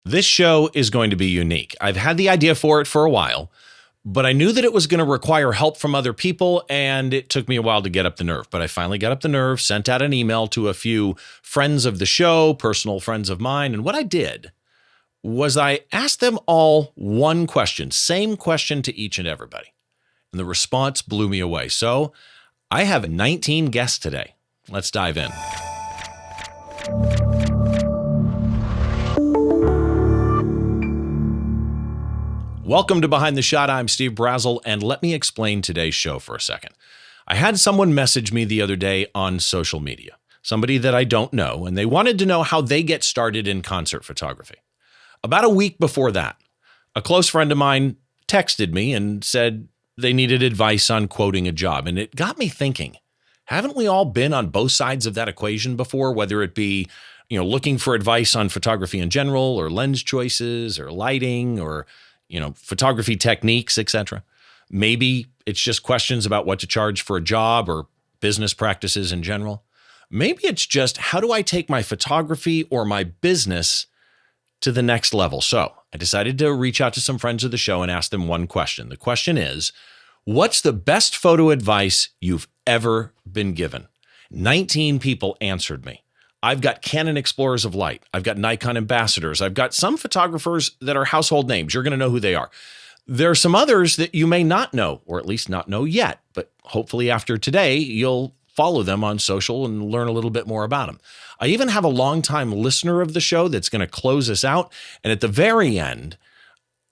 This show is going to be unique. I've had the idea for it for a while, but I knew that it was going to require help from other people, and it took me a while to get up the nerve. But I finally got up the nerve, sent out an email to a few friends of the show, personal friends of mine, and what I did was I asked them all one question, same question to each and everybody. And the response blew me away. So I have 19 guests today. Let's dive in. Welcome to Behind the Shot. I'm Steve Brazill, and let me explain today's show for a second. I had someone message me the other day on social media, somebody that I don't know, and they wanted to know how they get started in concert photography. About a week before that, a close friend of mine texted me and said they needed advice on quoting a job, and it got me thinking, haven't we all been on both sides of that equation before, whether it be looking for advice on photography in general, or lens choices, or lighting, or photography techniques, etc. Maybe it's just questions about what to charge for a job or business practices in general. Maybe it's just, how do I take my photography or my business to the next level? So I decided to reach out to some friends of the show and ask them one question. The question is, what's the best photo advice you've ever been given? 19 people answered me. I've got Canon Explorers of Light. I've got Nikon ambassadors. I've got some photographers that are household names. You're going to know who they are. There are some others that you may not know, or at least not know yet, but hopefully after today, you'll follow them on social and learn a little bit more about them. I even have a longtime listener of the show that's going to close us out. And at the very end,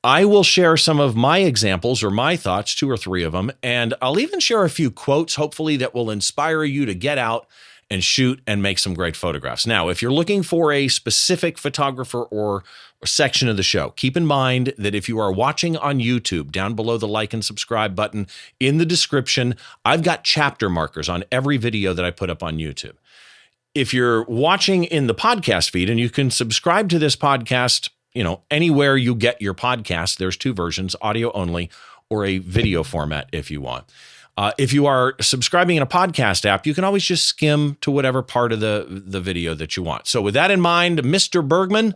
I will share some of my examples or my thoughts, 2 or 3 of them. And I'll even share a few quotes, hopefully that will inspire you to get out and shoot and make some great photographs. Now, if you're looking for a specific photographer or section of the show, keep in mind that if you are watching on YouTube, down below the like and subscribe button in the description, I've got chapter markers on every video that I put up on YouTube. If you're watching in the podcast feed, and you can subscribe to this podcast, anywhere you get your podcast, there's 2 versions, audio only or a video format if you want. If you are subscribing in a podcast app, you can always just skim to whatever part of the video that you want. So with that in mind, Mr. Bergman,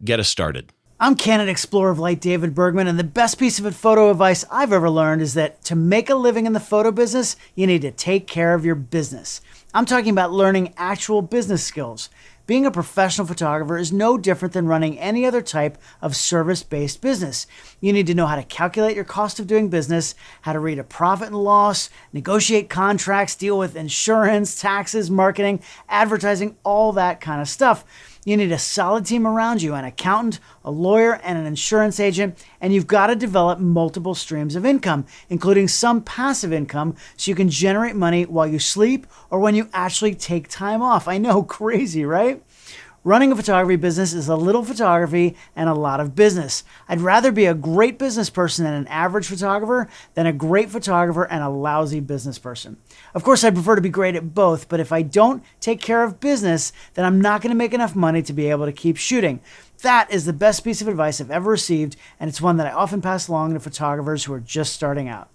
get us started. I'm Canon Explorer of Light David Bergman, and the best piece of photo advice I've ever learned is that to make a living in the photo business, you need to take care of your business. I'm talking about learning actual business skills. Being a professional photographer is no different than running any other type of service-based business. You need to know how to calculate your cost of doing business, how to read a profit and loss, negotiate contracts, deal with insurance, taxes, marketing, advertising, all that kind of stuff. You need a solid team around you, an accountant, a lawyer, and an insurance agent, and you've got to develop multiple streams of income, including some passive income, so you can generate money while you sleep or when you actually take time off. I know, crazy, right? Running a photography business is a little photography and a lot of business. I'd rather be a great business person and an average photographer than a great photographer and a lousy business person. Of course, I'd prefer to be great at both, but if I don't take care of business, then I'm not going to make enough money to be able to keep shooting. That is the best piece of advice I've ever received, and it's one that I often pass along to photographers who are just starting out.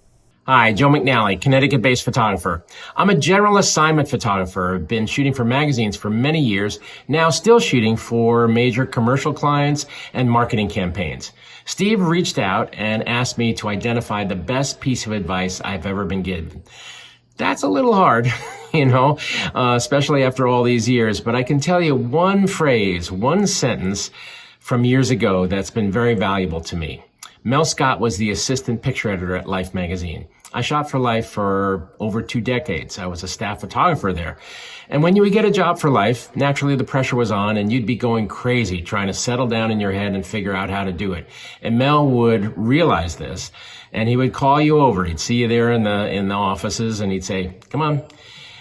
Hi, Joe McNally, Connecticut-based photographer. I'm a general assignment photographer. I've been shooting for magazines for many years, now still shooting for major commercial clients and marketing campaigns. Steve reached out and asked me to identify the best piece of advice I've ever been given. That's a little hard, especially after all these years, but I can tell you one phrase, one sentence from years ago that's been very valuable to me. Mel Scott was the assistant picture editor at Life magazine. I shot for Life for over 2 decades. I was a staff photographer there. And when you would get a job for Life, naturally the pressure was on and you'd be going crazy trying to settle down in your head and figure out how to do it. And Mel would realize this and he would call you over. He'd see you there in the offices and he'd say, "Come on."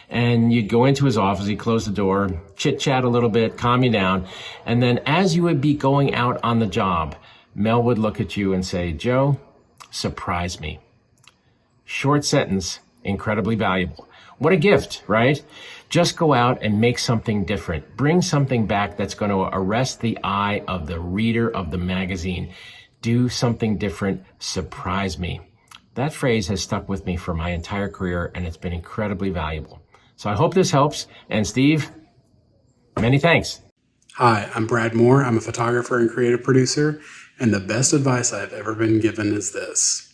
And you'd go into his office, he'd close the door, chit-chat a little bit, calm you down. And then as you would be going out on the job, Mel would look at you and say, "Joe, surprise me." Short sentence, incredibly valuable. What a gift, right? Just go out and make something different. Bring something back that's going to arrest the eye of the reader of the magazine. Do something different. Surprise me. That phrase has stuck with me for my entire career, and it's been incredibly valuable. So I hope this helps. And Steve, many thanks. Hi, I'm Brad Moore. I'm a photographer and creative producer, and the best advice I've ever been given is this.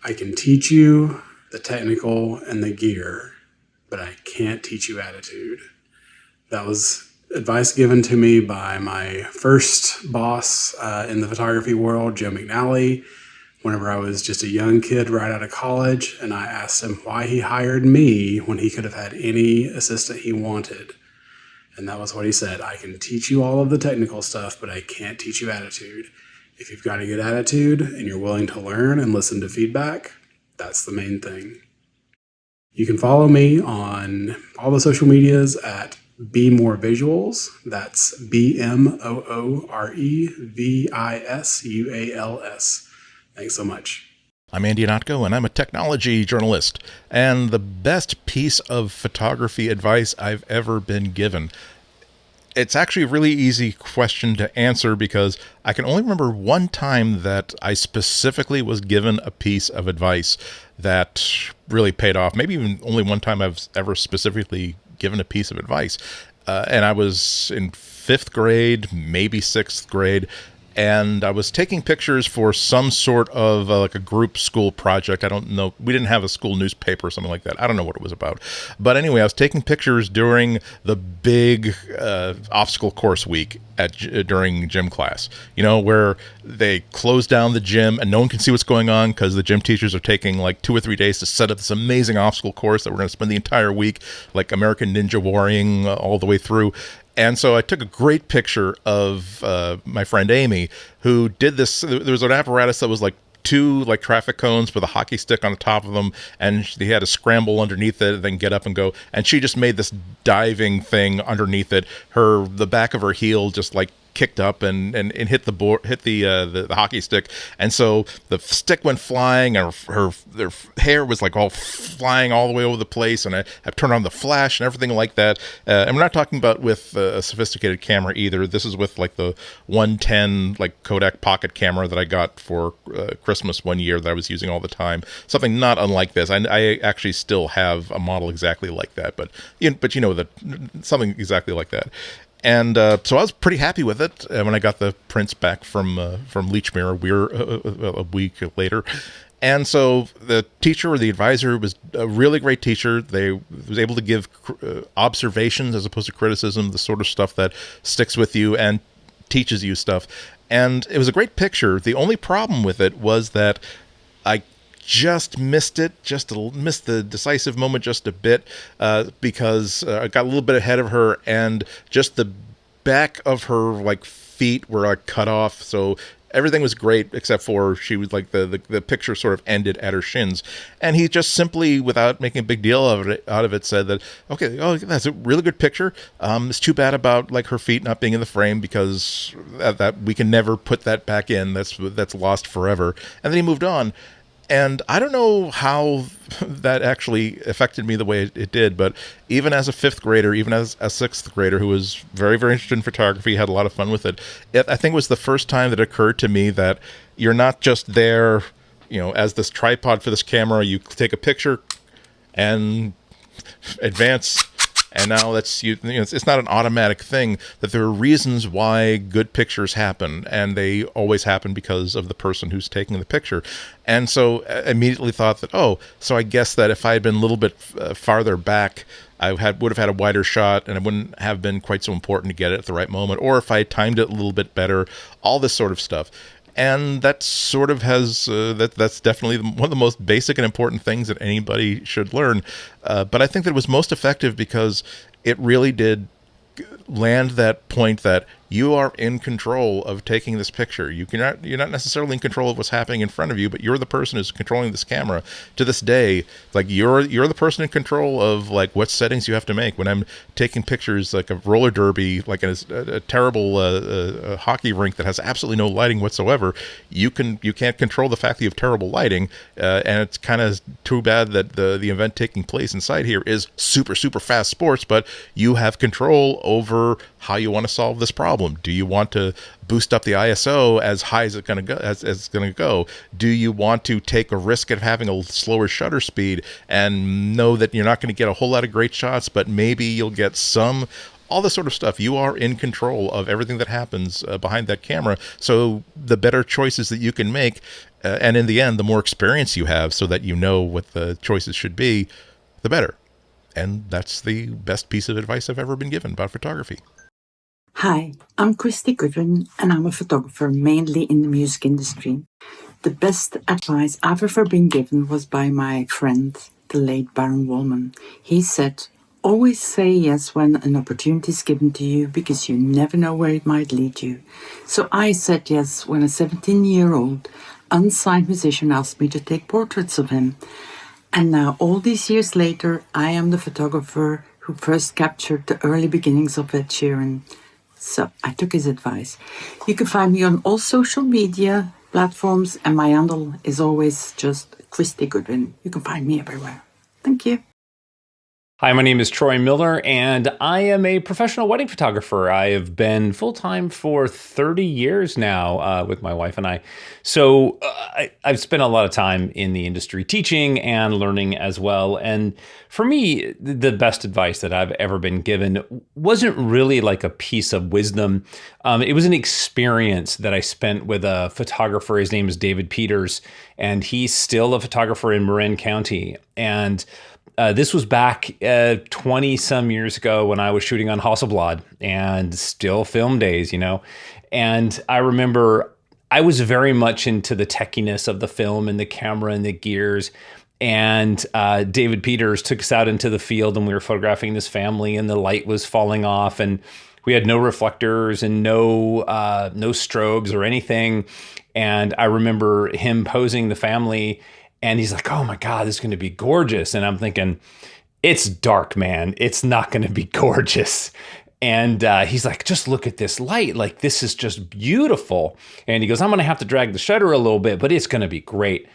I can teach you the technical and the gear, but I can't teach you attitude. That was advice given to me by my first boss in the photography world, Joe McNally, whenever I was just a young kid right out of college, and I asked him why he hired me when he could have had any assistant he wanted. And that was what he said. I can teach you all of the technical stuff, but I can't teach you attitude. If you've got a good attitude and you're willing to learn and listen to feedback, that's the main thing. You can follow me on all the social medias at Be More Visuals. That's BMOOREVISUALS. Thanks so much. I'm Andy Anatko, and I'm a technology journalist. And the best piece of photography advice I've ever been given. It's actually a really easy question to answer because I can only remember one time that I specifically was given a piece of advice that really paid off. Maybe even only one time I've ever specifically given a piece of advice. And I was in 5th grade, maybe 6th grade. And I was taking pictures for some sort of like a group school project. I don't know. We didn't have a school newspaper or something like that. I don't know what it was about. But anyway, I was taking pictures during the big obstacle course week during gym class, you know, where they close down the gym and no one can see what's going on because the gym teachers are taking like 2 or 3 days to set up this amazing obstacle course that we're going to spend the entire week like American Ninja Warring all the way through. And so I took a great picture of my friend Amy, who did this. There was an apparatus that was like 2 like traffic cones with a hockey stick on the top of them, and he had to scramble underneath it, then get up and go. And she just made this diving thing underneath it. The back of her heel just like kicked up and hit the board, hit the hockey stick, and so the stick went flying, and her hair was like all flying all the way over the place. And I turned on the flash and everything like that. And we're not talking about with a sophisticated camera either. This is with like the 110 like Kodak pocket camera that I got for Christmas one year that I was using all the time. Something not unlike this. I actually still have a model exactly like that, but you know that something exactly like that. And so I was pretty happy with it when I got the prints back from Lechmere a week later. And so the teacher or the advisor was a really great teacher. They was able to give observations as opposed to criticism, the sort of stuff that sticks with you and teaches you stuff. And it was a great picture. The only problem with it was that I just missed the decisive moment just a bit because I got a little bit ahead of her, and just the back of her like feet were like cut off. So everything was great except for she was like the picture sort of ended at her shins, and he just simply, without making a big deal out of it, said that okay, oh, that's a really good picture. It's too bad about like her feet not being in the frame because that we can never put that back in. That's lost forever. And then he moved on. And I don't know how that actually affected me the way it did, but even as a 5th grader, even as a 6th grader who was very, very interested in photography, had a lot of fun with it, I think it was the first time that it occurred to me that you're not just there, you know, as this tripod for this camera. You take a picture and advance, and now that's it's not an automatic thing, that there are reasons why good pictures happen, and they always happen because of the person who's taking the picture. And so I immediately thought that, so I guess that if I had been a little bit farther back, I would have had a wider shot, and it wouldn't have been quite so important to get it at the right moment, or if I timed it a little bit better, all this sort of stuff. And that sort of has that's definitely one of the most basic and important things that anybody should learn. But I think that it was most effective because it really did land that point that you are in control of taking this picture. You're not necessarily in control of what's happening in front of you, but you're the person who's controlling this camera. To this day, like you're the person in control of like what settings you have to make. When I'm taking pictures like of roller derby, like a terrible hockey rink that has absolutely no lighting whatsoever, you can't control the fact that you have terrible lighting, and it's kind of too bad that the event taking place inside here is super, super fast sports, but you have control over how you want to solve this problem. Do you want to boost up the ISO as high as it's going to go? Do you want to take a risk of having a slower shutter speed and know that you're not going to get a whole lot of great shots, but maybe you'll get some? all this sort of stuff. You are in control of everything that happens behind that camera. So the better choices that you can make, and in the end, the more experience you have so that you know what the choices should be, the better. And that's the best piece of advice I've ever been given about photography. Hi, I'm Christy Goodwin, and I'm a photographer mainly in the music industry. The best advice I've ever been given was by my friend, the late Baron Wolman. He said, always say yes when an opportunity is given to you, because you never know where it might lead you. So I said yes when a 17-year-old unsigned musician asked me to take portraits of him. And now, all these years later, I am the photographer who first captured the early beginnings of Ed Sheeran. So I took his advice. You can find me on all social media platforms, and my handle is always just Christy Goodwin. You can find me everywhere. Thank you. Hi, my name is Troy Miller, and I am a professional wedding photographer. I have been full-time for 30 years now with my wife and I. So I've spent a lot of time in the industry teaching and learning as well. And for me, the best advice that I've ever been given wasn't really like a piece of wisdom. It was an experience that I spent with a photographer. His name is David Peters, and he's still a photographer in Marin County. And this was back 20 some years ago when I was shooting on Hasselblad and still film days, And I remember I was very much into the techiness of the film and the camera and the gears. And David Peters took us out into the field, and we were photographing this family, and the light was falling off, and we had no reflectors and no strobes or anything. And I remember him posing the family, and he's like, oh my God, this is going to be gorgeous. And I'm thinking, it's dark, man. It's not going to be gorgeous. And he's like, just look at this light. Like, this is just beautiful. And he goes, I'm going to have to drag the shutter a little bit, but it's going to be great.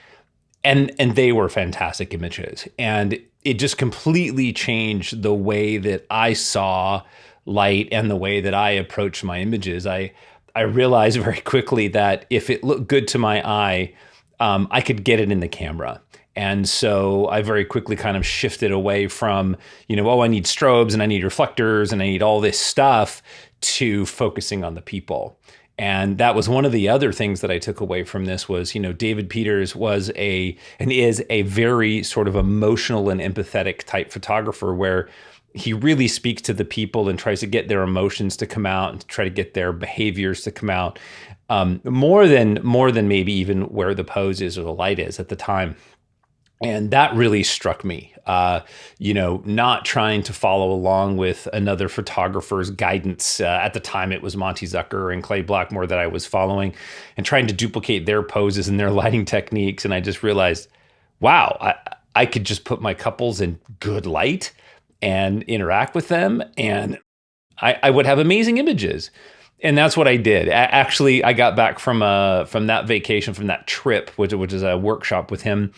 And they were fantastic images. And it just completely changed the way that I saw light and the way that I approached my images. I realized very quickly that if it looked good to my eye, I could get it in the camera. And so I very quickly kind of shifted away from, I need strobes and I need reflectors and I need all this stuff, to focusing on the people. And that was one of the other things that I took away from this was, David Peters was and is a very sort of emotional and empathetic type photographer, where he really speaks to the people and tries to get their emotions to come out and to try to get their behaviors to come out. More than maybe even where the pose is or the light is at the time. And that really struck me, not trying to follow along with another photographer's guidance. At the time, it was Monty Zucker and Clay Blackmore that I was following, and trying to duplicate their poses and their lighting techniques. And I just realized, wow, I could just put my couples in good light and interact with them, and I would have amazing images. And that's what I did. Actually, I got back from that vacation, from that trip, which is a workshop with him,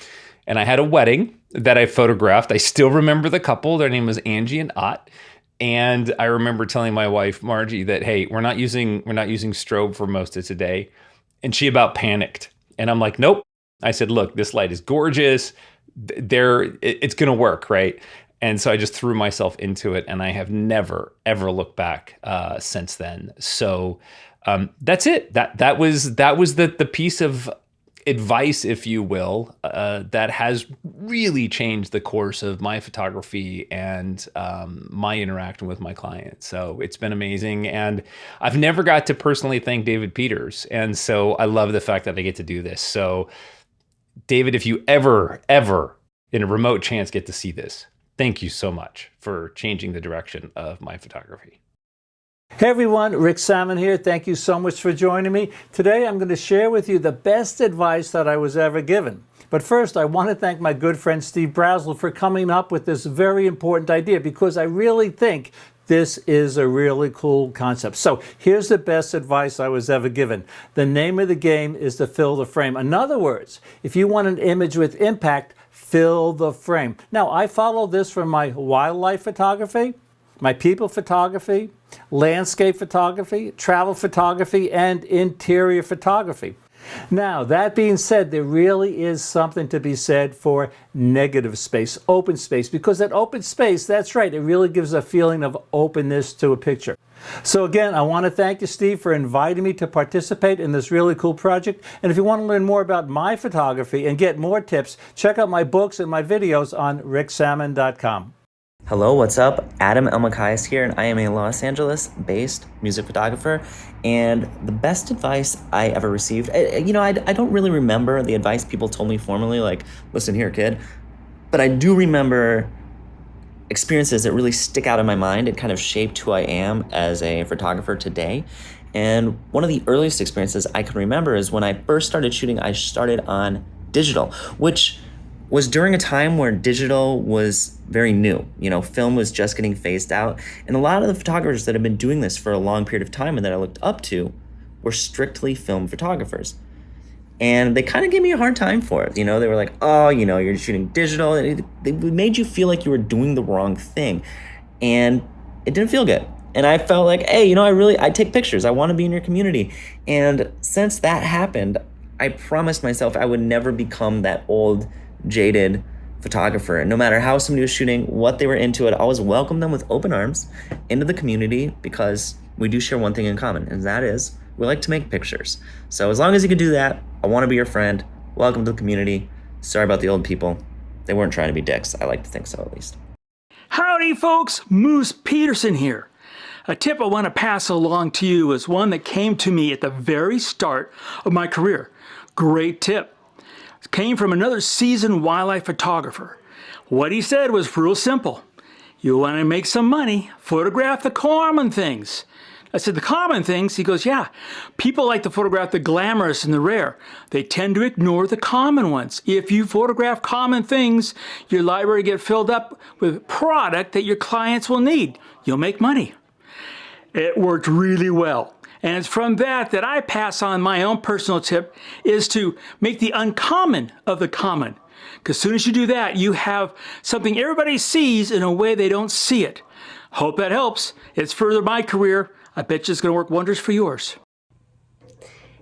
and I had a wedding that I photographed. I still remember the couple. Their name was Angie and Ott. And I remember telling my wife, Margie, that, hey, we're not using strobe for most of today. And she about panicked. And I'm like, nope. I said, look, this light is gorgeous. It's going to work, right? And so I just threw myself into it, and I have never, ever looked back since then. So that's it. That was the piece of advice, if you will, that has really changed the course of my photography and my interaction with my clients. So it's been amazing. And I've never got to personally thank David Peters. And so I love the fact that I get to do this. So David, if you ever in a remote chance get to see this, thank you so much for changing the direction of my photography. Hey everyone, Rick Salmon here. Thank you so much for joining me. Today I'm going to share with you the best advice that I was ever given. But first, I want to thank my good friend Steve Brazill for coming up with this very important idea, because I really think this is a really cool concept. So here's the best advice I was ever given. The name of the game is to fill the frame. In other words, if you want an image with impact, fill the frame. Now, I follow this from my wildlife photography, my people photography, landscape photography, travel photography, and interior photography. Now, that being said, there really is something to be said for negative space, open space, because that open space, that's right, it really gives a feeling of openness to a picture. So again, I want to thank you, Steve, for inviting me to participate in this really cool project. And if you want to learn more about my photography and get more tips, check out my books and my videos on ricksalmon.com. Hello, what's up? Adam Elmakias here, and I am a Los Angeles-based music photographer. And the best advice I ever received, I don't really remember the advice people told me formally, like, listen here, kid. But I do remember experiences that really stick out in my mind. It kind of shaped who I am as a photographer today. And one of the earliest experiences I can remember is when I first started shooting, I started on digital, which was during a time where digital was very new. Film was just getting phased out. And a lot of the photographers that have been doing this for a long period of time and that I looked up to were strictly film photographers. And they kind of gave me a hard time for it. They were like, oh, you're shooting digital. And it made you feel like you were doing the wrong thing. And it didn't feel good. And I felt like, hey, I take pictures. I want to be in your community. And since that happened, I promised myself I would never become that old, jaded photographer. And no matter how somebody was shooting, what they were into, I'd always welcome them with open arms into the community, because we do share one thing in common, and that is we like to make pictures. So as long as you can do that, I want to be your friend. Welcome to the community. Sorry about the old people. They weren't trying to be dicks. I like to think so, at least. Howdy, folks. Moose Peterson here. A tip I want to pass along to you is one that came to me at the very start of my career. Great tip. It came from another seasoned wildlife photographer. What he said was real simple. You want to make some money, photograph the common things. I said, the common things? He goes, yeah. People like to photograph the glamorous and the rare. They tend to ignore the common ones. If you photograph common things, your library will get filled up with product that your clients will need. You'll make money. It worked really well. And it's from that I pass on my own personal tip, is to make the uncommon of the common. Because as soon as you do that, you have something everybody sees in a way they don't see it. Hope that helps. It's furthered my career. I bet you it's going to work wonders for yours.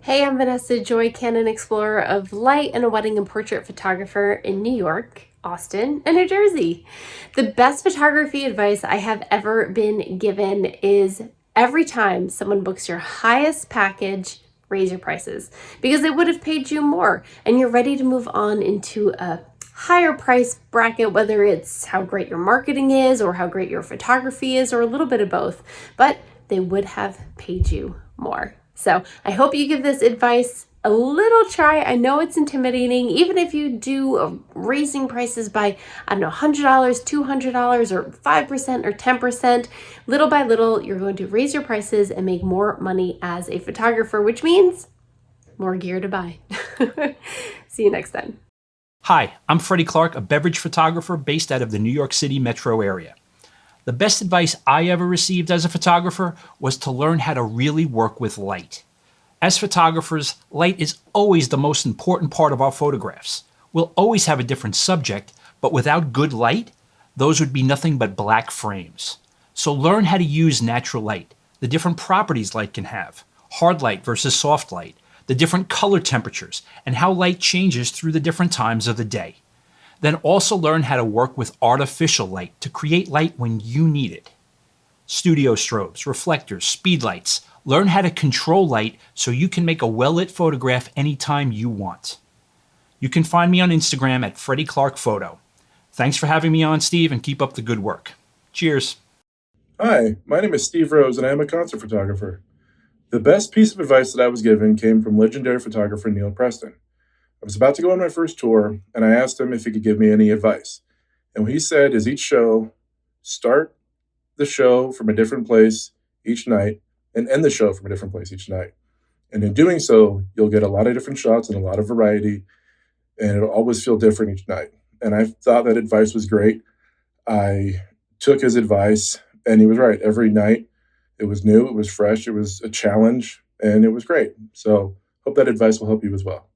Hey, I'm Vanessa Joy, Canon Explorer of Light and a wedding and portrait photographer in New York, Austin, and New Jersey. The best photography advice I have ever been given is every time someone books your highest package, raise your prices, because they would have paid you more and you're ready to move on into a higher price bracket, whether it's how great your marketing is or how great your photography is or a little bit of both, but they would have paid you more. So I hope you give this advice a little try. I know it's intimidating, even if you do raising prices by, $100, $200, or 5% or 10%. Little by little, you're going to raise your prices and make more money as a photographer, which means more gear to buy. See you next time. Hi, I'm Freddie Clark, a beverage photographer based out of the New York City metro area. The best advice I ever received as a photographer was to learn how to really work with light. As photographers, light is always the most important part of our photographs. We'll always have a different subject, but without good light, those would be nothing but black frames. So learn how to use natural light, the different properties light can have, hard light versus soft light, the different color temperatures, and how light changes through the different times of the day. Then also learn how to work with artificial light to create light when you need it. Studio strobes, reflectors, speed lights. Learn how to control light so you can make a well-lit photograph anytime you want. You can find me on Instagram at Freddie Clark Photo. Thanks for having me on, Steve, and keep up the good work. Cheers. Hi, my name is Steve Rose, and I am a concert photographer. The best piece of advice that I was given came from legendary photographer Neil Preston. I was about to go on my first tour, and I asked him if he could give me any advice. And what he said is each show, start the show from a different place each night, and end the show from a different place each night. And in doing so, you'll get a lot of different shots and a lot of variety, and it'll always feel different each night. And I thought that advice was great. I took his advice, and he was right. Every night, it was new, it was fresh, it was a challenge, and it was great. So hope that advice will help you as well.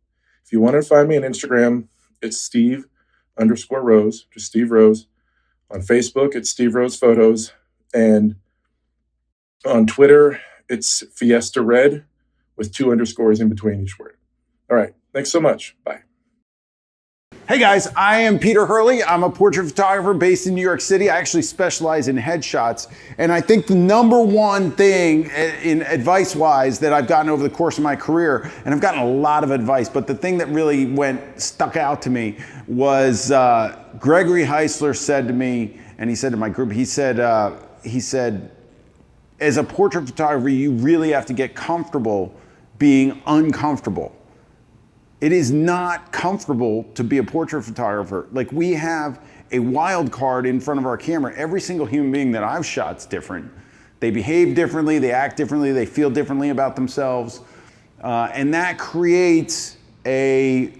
If you want to find me on Instagram, it's Steve_Rose, just Steve Rose. On Facebook, it's Steve Rose Photos. And on Twitter, it's Fiesta Red with 2 underscores in between each word. All right. Thanks so much. Bye. Hey guys, I am Peter Hurley. I'm a portrait photographer based in New York City. I actually specialize in headshots. And I think the number one thing in advice-wise that I've gotten over the course of my career, and I've gotten a lot of advice, but the thing that really stuck out to me was Gregory Heisler said to me, and he said to my group, he said, as a portrait photographer, you really have to get comfortable being uncomfortable. It is not comfortable to be a portrait photographer. Like, we have a wild card in front of our camera. Every single human being that I've shot's different. They behave differently, they act differently, they feel differently about themselves. And that creates a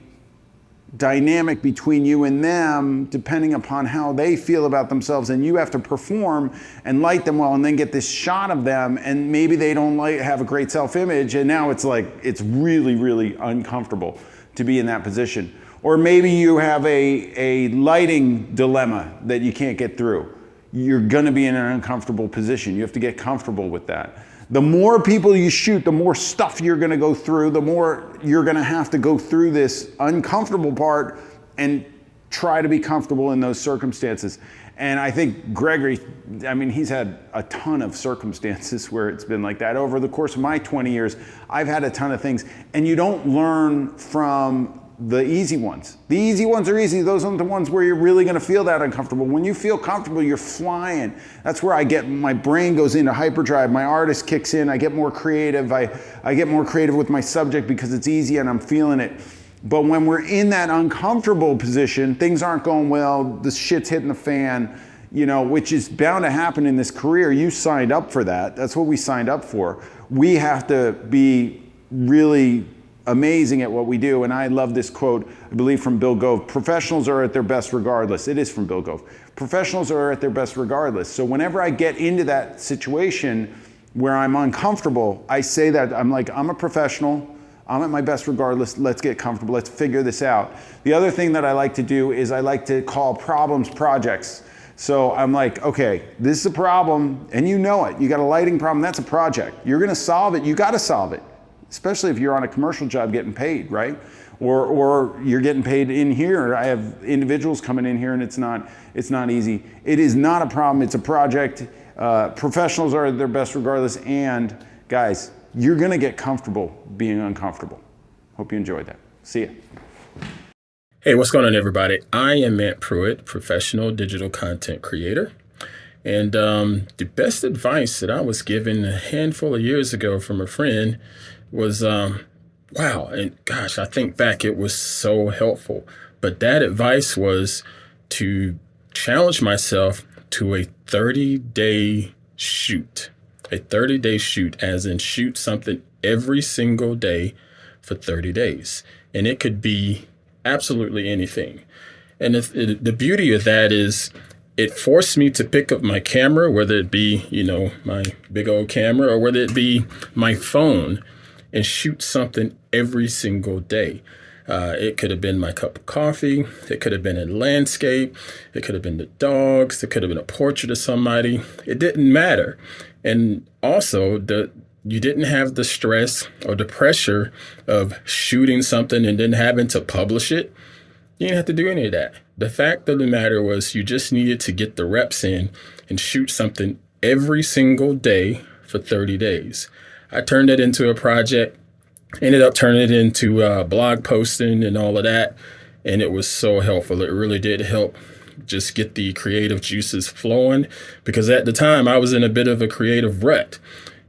dynamic between you and them depending upon how they feel about themselves, and you have to perform and light them well and then get this shot of them, and maybe they don't have a great self-image, and now it's like it's really, really uncomfortable to be in that position. Or maybe you have a lighting dilemma that you can't get through. You're gonna be in an uncomfortable position. You have to get comfortable with that. The more people you shoot, the more stuff you're gonna go through, the more you're gonna have to go through this uncomfortable part and try to be comfortable in those circumstances. And I think Gregory, I mean, he's had a ton of circumstances where it's been like that. Over the course of my 20 years, I've had a ton of things, and you don't learn from the easy ones. The easy ones are easy. Those aren't the ones where you're really gonna feel that uncomfortable. When you feel comfortable, you're flying. That's where my brain goes into hyperdrive. My artist kicks in. I get more creative. I get more creative with my subject because it's easy and I'm feeling it. But when we're in that uncomfortable position, things aren't going well, the shit's hitting the fan, which is bound to happen in this career. You signed up for that. That's what we signed up for. We have to be really amazing at what we do. And I love this quote, I believe from Bill Gove: professionals are at their best regardless. It is from Bill Gove. Professionals are at their best regardless. So whenever I get into that situation where I'm uncomfortable, I say that, I'm like, I'm a professional. I'm at my best regardless. Let's get comfortable. Let's figure this out. The other thing that I like to do is I like to call problems projects. So I'm like, okay, this is a problem, and you know it. You got a lighting problem, that's a project. You're gonna solve it, you gotta solve it. Especially if you're on a commercial job getting paid, right? Or you're getting paid in here. I have individuals coming in here and it's not easy. It is not a problem, it's a project. Professionals are at their best regardless, and guys, you're gonna get comfortable being uncomfortable. Hope you enjoyed that. See ya. Hey, what's going on, everybody? I am Matt Pruitt, professional digital content creator. And the best advice that I was given a handful of years ago from a friend was, wow, and gosh, I think back, it was so helpful. But that advice was to challenge myself to a 30-day shoot. A 30-day shoot, as in shoot something every single day for 30 days. And it could be absolutely anything. And the beauty of that is it forced me to pick up my camera, whether it be, my big old camera, or whether it be my phone, and shoot something every single day. It could have been my cup of coffee. It could have been a landscape. It could have been the dogs. It could have been a portrait of somebody. It didn't matter. And also, you didn't have the stress or the pressure of shooting something and then having to publish it. You didn't have to do any of that. The fact of the matter was you just needed to get the reps in and shoot something every single day for 30 days. I turned it into a project, ended up turning it into blog posting and all of that. And it was so helpful. It really did help just get the creative juices flowing, because at the time I was in a bit of a creative rut,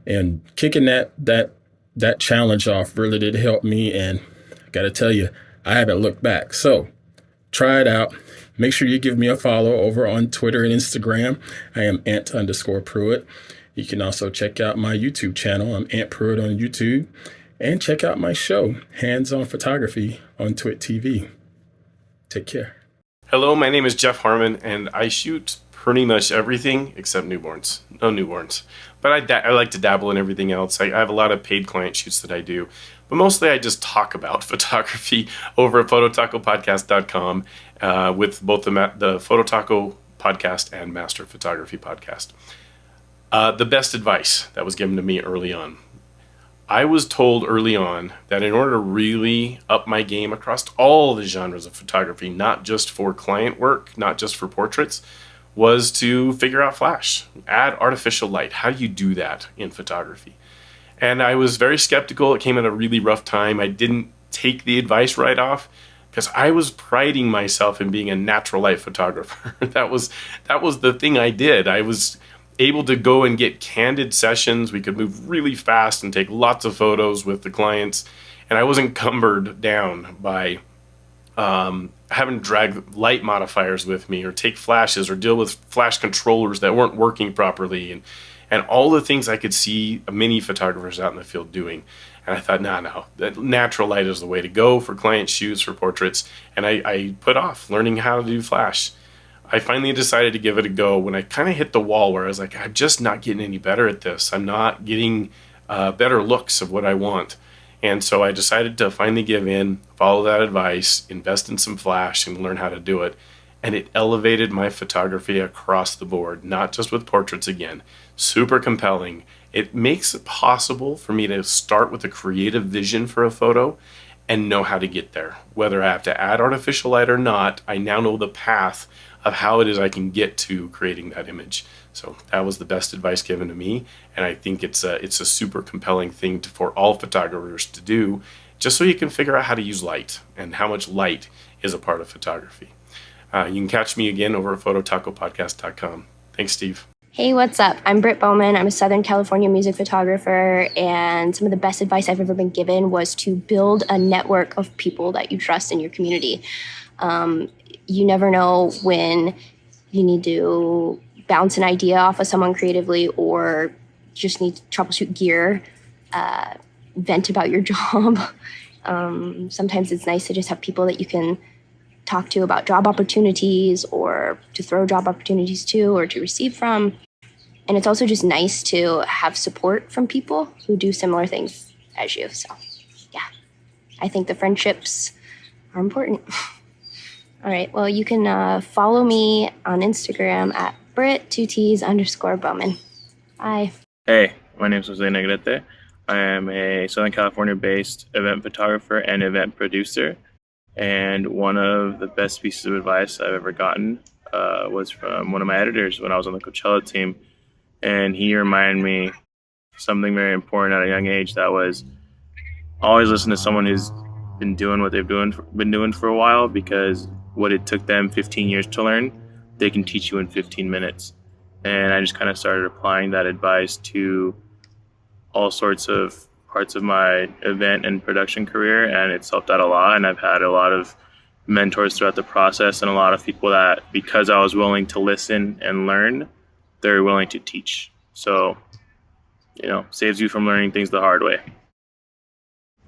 and kicking that challenge off really did help me. And I got to tell you, I haven't looked back. So try it out. Make sure you give me a follow over on Twitter and Instagram. I am Ant_Pruitt. You can also check out my YouTube channel. I'm Ant Pruitt on YouTube. And check out my show, Hands On Photography, on Twit TV. Take care. Hello, my name is Jeff Harmon, and I shoot pretty much everything except newborns. No newborns. But I like to dabble in everything else. I have a lot of paid client shoots that I do. But mostly I just talk about photography over at phototacopodcast.com with both the Phototaco podcast and Master Photography podcast. The best advice that was given to me early on. I was told early on that in order to really up my game across all the genres of photography, not just for client work, not just for portraits, was to figure out flash, add artificial light. How do you do that in photography? And I was very skeptical. It came at a really rough time. I didn't take the advice right off because I was priding myself in being a natural light photographer. that was the thing I did. I was able to go and get candid sessions. We could move really fast and take lots of photos with the clients. And I wasn't cumbered down by having to drag light modifiers with me or take flashes or deal with flash controllers that weren't working properly and all the things I could see many photographers out in the field doing. And I thought, no, that natural light is the way to go for client shoots, for portraits. And I put off learning how to do flash. I finally decided to give it a go when I kind of hit the wall where I was like, I'm just not getting any better at this. I'm not getting better looks of what I want. And so I decided to finally give in, follow that advice, invest in some flash and learn how to do it. And it elevated my photography across the board, not just with portraits again. Super compelling. It makes it possible for me to start with a creative vision for a photo and know how to get there. Whether I have to add artificial light or not, I now know the path of how it is I can get to creating that image. So that was the best advice given to me, and I think it's a super compelling thing for all photographers to do, just so you can figure out how to use light and how much light is a part of photography. You can catch me again over at phototacopodcast.com. Thanks, Steve. Hey, what's up? I'm Britt Bowman. I'm a Southern California music photographer, and some of the best advice I've ever been given was to build a network of people that you trust in your community. You never know when you need to bounce an idea off of someone creatively or just need to troubleshoot gear, vent about your job. Sometimes it's nice to just have people that you can talk to about job opportunities or to throw job opportunities to or to receive from. And it's also just nice to have support from people who do similar things as you. So, yeah, I think the friendships are important. All right, well, you can follow me on Instagram at Brit2Ts_Bowman. Bye. Hey, my name is Jose Negrete. I am a Southern California-based event photographer and event producer. And one of the best pieces of advice I've ever gotten was from one of my editors when I was on the Coachella team. And he reminded me something very important at a young age, that was always listen to someone who's been doing what they've been doing for a while, because what it took them 15 years to learn, they can teach you in 15 minutes. And I just kind of started applying that advice to all sorts of parts of my event and production career, and it's helped out a lot. And I've had a lot of mentors throughout the process and a lot of people that, because I was willing to listen and learn, they're willing to teach. So, saves you from learning things the hard way.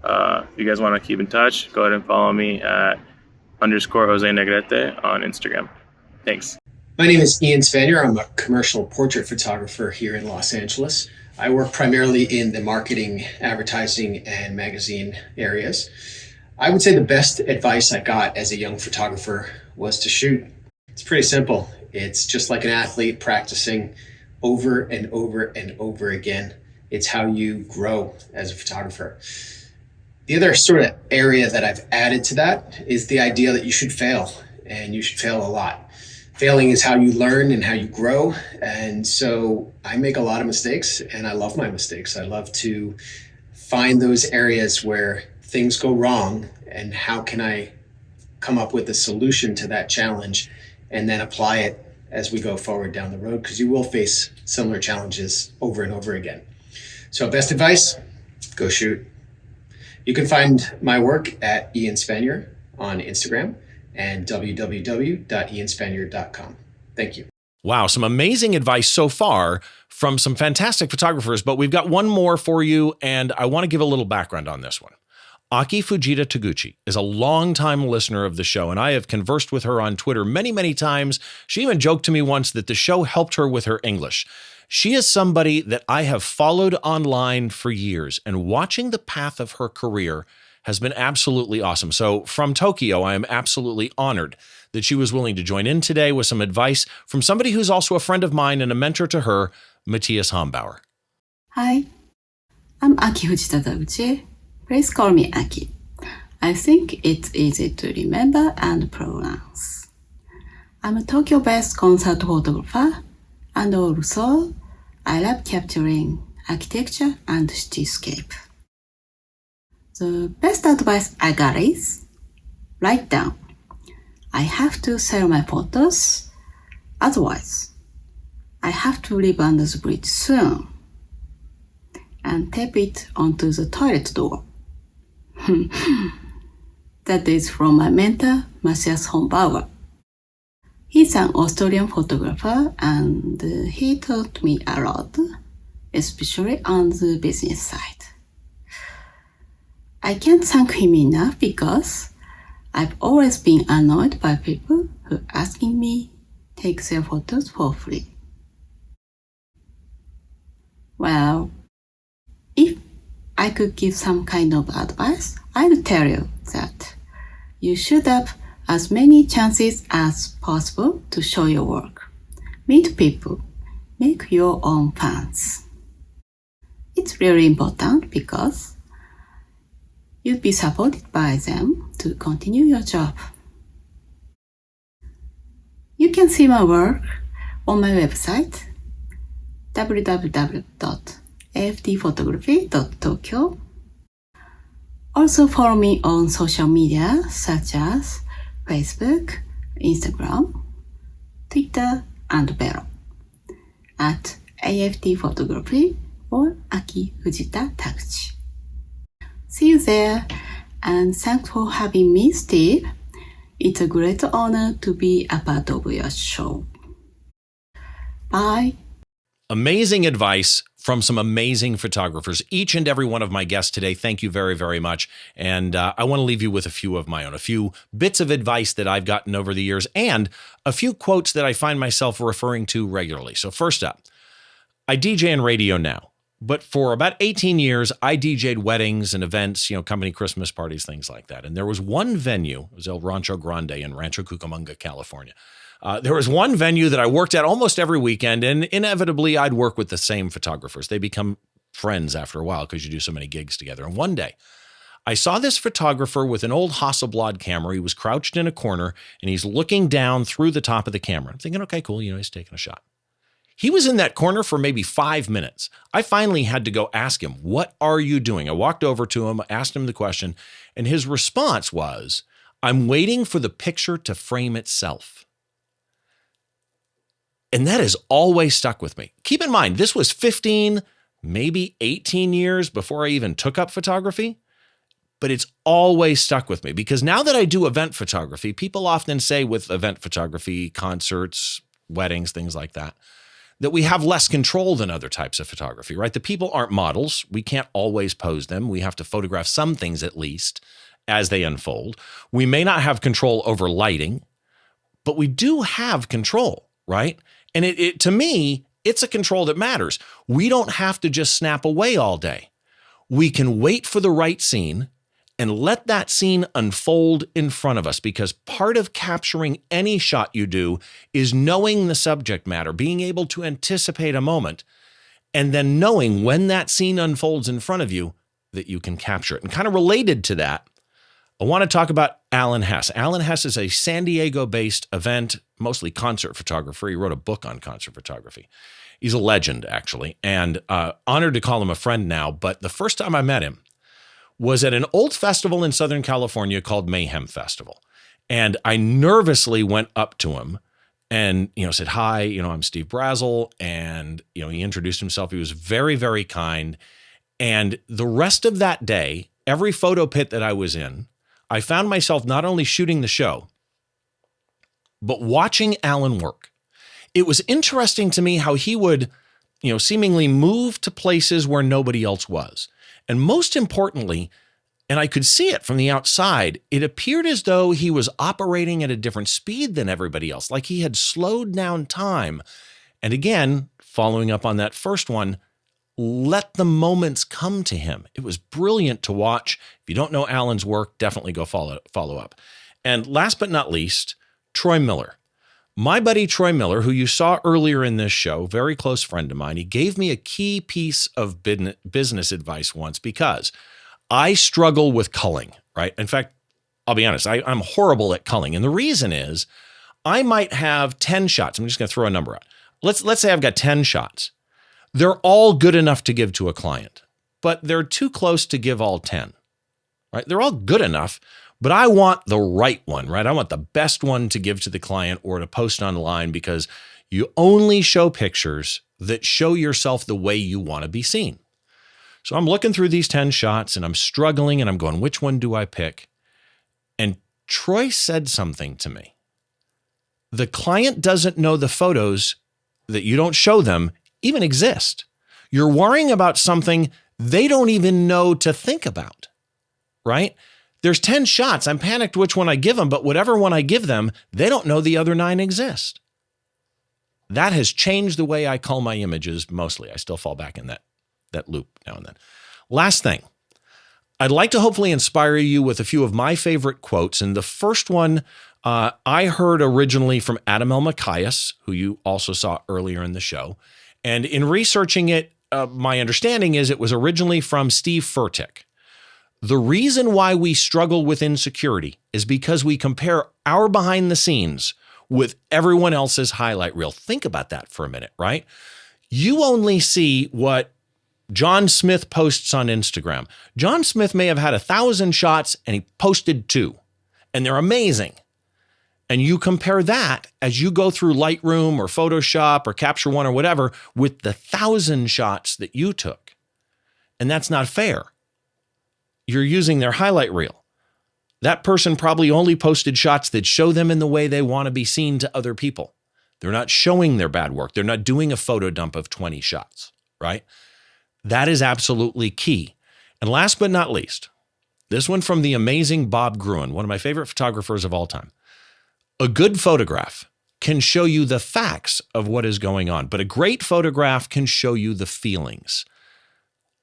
If you guys want to keep in touch, go ahead and follow me at _Jose Negrete on Instagram. Thanks. My name is Ian Spanier. I'm a commercial portrait photographer here in Los Angeles. I work primarily in the marketing, advertising, and magazine areas. I would say the best advice I got as a young photographer was to shoot. It's pretty simple. It's just like an athlete practicing over and over and over again. It's how you grow as a photographer. The other sort of area that I've added to that is the idea that you should fail, and you should fail a lot. Failing is how you learn and how you grow. And so I make a lot of mistakes, and I love my mistakes. I love to find those areas where things go wrong and how can I come up with a solution to that challenge and then apply it as we go forward down the road, because you will face similar challenges over and over again. So best advice, go shoot. You can find my work at Ian Spanier on Instagram and www.ianspanier.com. Thank you. Wow, some amazing advice so far from some fantastic photographers, but we've got one more for you, and I want to give a little background on this one. Aki Fujita Taguchi is a longtime listener of the show, and I have conversed with her on Twitter many, many times. She even joked to me once that the show helped her with her English. She is somebody that I have followed online for years, and watching the path of her career has been absolutely awesome. So from Tokyo, I am absolutely honored that she was willing to join in today with some advice from somebody who's also a friend of mine and a mentor to her, Matthias Hombauer. Hi, I'm Aki Fujita Taguchi. Please call me Aki. I think it's easy to remember and pronounce. I'm a Tokyo-based concert photographer, and also I love capturing architecture and cityscape. The best advice I got is write down. I have to sell my photos, otherwise I have to live under the bridge soon. And tape it onto the toilet door. That is from my mentor, Matthias Hombauer. He's an Australian photographer and he taught me a lot, especially on the business side. I can't thank him enough because I've always been annoyed by people who asking me take their photos for free. Well, if I could give some kind of advice, I'd tell you that you should have as many chances as possible to show your work. Meet people, make your own fans. It's really important because you'll be supported by them to continue your job. You can see my work on my website www.afdphotography.tokyo. Also follow me on social media such as Facebook, Instagram, Twitter, and Vero at AFD Photography or Aki Fujita Taguchi. See you there, and thanks for having me, Steve. It's a great honor to be a part of your show. Bye. Amazing advice from some amazing photographers. Each and every one of my guests today, thank you very, very much. And I want to leave you with a few of my own, a few bits of advice that I've gotten over the years, and a few quotes that I find myself referring to regularly. So first up, I DJ in radio now, but for about 18 years, I DJ'd weddings and events, company Christmas parties, things like that. And there was one venue, it was El Rancho Grande in Rancho Cucamonga, California. There was one venue that I worked at almost every weekend, and inevitably I'd work with the same photographers. They become friends after a while because you do so many gigs together. And one day I saw this photographer with an old Hasselblad camera. He was crouched in a corner and he's looking down through the top of the camera. I'm thinking, okay, cool. He's taking a shot. He was in that corner for maybe 5 minutes. I finally had to go ask him, what are you doing? I walked over to him, asked him the question, and his response was, I'm waiting for the picture to frame itself. And that has always stuck with me. Keep in mind, this was 15, maybe 18 years before I even took up photography, but it's always stuck with me because now that I do event photography, people often say with event photography, concerts, weddings, things like that we have less control than other types of photography, right? The people aren't models. We can't always pose them. We have to photograph some things at least as they unfold. We may not have control over lighting, but we do have control, right? And it to me, it's a control that matters. We don't have to just snap away all day. We can wait for the right scene and let that scene unfold in front of us, because part of capturing any shot you do is knowing the subject matter, being able to anticipate a moment, and then knowing when that scene unfolds in front of you that you can capture it. And kind of related to that, I want to talk about Alan Hess. Alan Hess is a San Diego-based event, mostly concert photographer. He wrote a book on concert photography. He's a legend, actually, and honored to call him a friend now. But the first time I met him was at an old festival in Southern California called Mayhem Festival. And I nervously went up to him and, said, hi, I'm Steve Brazel. And, he introduced himself. He was very, very kind. And the rest of that day, every photo pit that I was in, I found myself not only shooting the show, but watching Alan work. It was interesting to me how he would, seemingly move to places where nobody else was. And most importantly, and I could see it from the outside, it appeared as though he was operating at a different speed than everybody else, like he had slowed down time. And again, following up on that first one, let the moments come to him. It was brilliant to watch. If you don't know Alan's work, definitely go follow up. And last but not least, Troy Miller. My buddy Troy Miller, who you saw earlier in this show, very close friend of mine, he gave me a key piece of business advice once because I struggle with culling, right? In fact, I'll be honest, I'm horrible at culling. And the reason is I might have 10 shots. I'm just going to throw a number out. Let's say I've got 10 shots. They're all good enough to give to a client, but they're too close to give all 10, right? They're all good enough, but I want the right one, right? I want the best one to give to the client or to post online because you only show pictures that show yourself the way you want to be seen. So I'm looking through these 10 shots and I'm struggling and I'm going, which one do I pick? And Troy said something to me. The client doesn't know the photos that you don't show them even exist. You're worrying about something they don't even know to think about, right? There's 10 shots. I'm panicked which one I give them, but whatever one I give them, they don't know the other 9 exist. That has changed the way I cull my images mostly. I still fall back in that loop now and then. Last thing, I'd like to hopefully inspire you with a few of my favorite quotes. And the first one I heard originally from Adam Elmakias, who you also saw earlier in the show. And in researching it, my understanding is it was originally from Steve Furtick. The reason why we struggle with insecurity is because we compare our behind the scenes with everyone else's highlight reel. Think about that for a minute, right? You only see what John Smith posts on Instagram. John Smith may have had 1,000 shots and he posted 2, and they're amazing. And you compare that as you go through Lightroom or Photoshop or Capture One or whatever with the 1,000 shots that you took. And that's not fair. You're using their highlight reel. That person probably only posted shots that show them in the way they want to be seen to other people. They're not showing their bad work. They're not doing a photo dump of 20 shots, right? That is absolutely key. And last but not least, this one from the amazing Bob Gruen, one of my favorite photographers of all time. A good photograph can show you the facts of what is going on, but a great photograph can show you the feelings.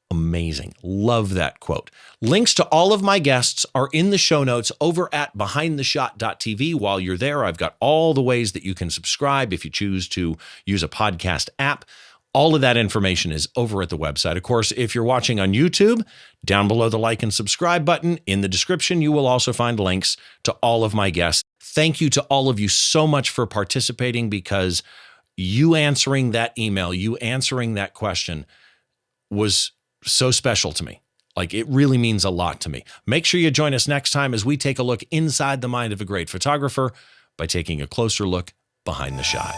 Amazing. Love that quote. Links to all of my guests are in the show notes over at behindtheshot.tv. While you're there, I've got all the ways that you can subscribe if you choose to use a podcast app. All of that information is over at the website. Of course, if you're watching on YouTube, down below the like and subscribe button in the description, you will also find links to all of my guests. Thank you to all of you so much for participating, because you answering that email, you answering that question was so special to me. Like, it really means a lot to me. Make sure you join us next time as we take a look inside the mind of a great photographer by taking a closer look behind the shot.